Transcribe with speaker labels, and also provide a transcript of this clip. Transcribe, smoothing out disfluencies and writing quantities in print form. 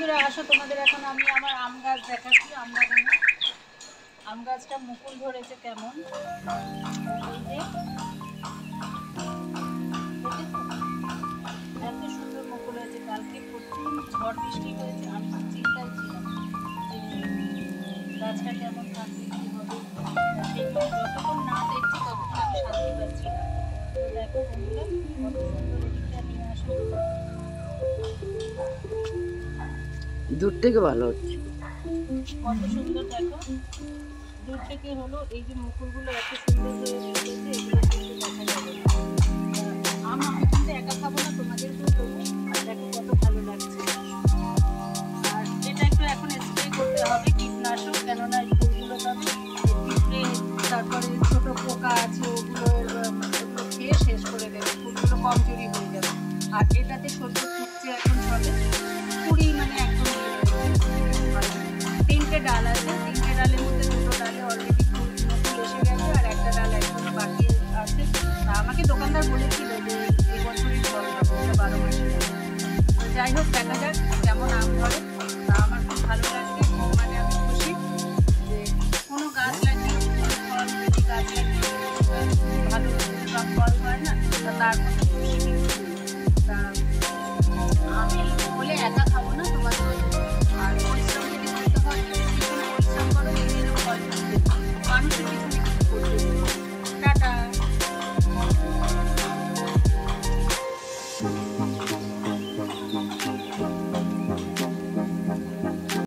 Speaker 1: বন্ধুরা আসো, তোমাদের এখন আমি আমার আম গাছ দেখাচ্ছি। আম বাগানে আম গাছটা মুকুল ধরেছে কেমন, এই যে এত সুন্দর মুকুল হয়েছে। কালকে প্রচুর ঝড় বৃষ্টি হয়েছে, আমি খুব চিন্তায় ছিলাম যে গাছটা কেমন থাকবে, কি হবে। সেগুলো যতক্ষণ না দেখছি ততক্ষণ আমি শান্তি পাচ্ছি না। তো দেখো বন্ধুরা কত সুন্দর, এদিকটা নিয়ে আসো।
Speaker 2: দূর থেকে ভালো হচ্ছে,
Speaker 1: কত সুন্দর দেখো, দূর থেকে হলো। এই যে মুকুলগুলো এত সুন্দর হয়ে উঠেছে, এগুলো কিন্তু দেখা যাবে না। আম আমি কিন্তু একা খাবো না, তোমাদেরকেও দেবো। আর দেখো কত ভালো লাগছে। আর এটা একটু এখন স্প্রে করতে হবে কীটনাশক, কেননা এই ফুলগুলো তবে পিঁপড়ে তারপরে ছোট পোকা আছে, ওগুলো খেয়ে শেষ করে দেবে, ফুলগুলো কমজোরি হয়ে যাবে। আর এটাতে সদ্য ফুটছে এখন সবে কুড়ি, মানে একদম তিনটে ডাল আছে, তিনটে ডালের মধ্যে দুটো ডালে অলরেডি ফুল এসে গেছে, আর একটা ডাল এখনো বাকি আছে। আমাকে দোকানদার বলেছিল যে এই বছরই ফল হবে, এটা 12 মাসে। যাই হোক, দেখা যাক কেমন আম ধরে। আমার খুব ভালো লাগছে, মানে আমি খুশি যে কোনো গাছ লাগিয়ে ফল যদি গাছ লাগিয়ে ভালো সব ফল হয় না, তার মধ্যে খুশি। তা আমি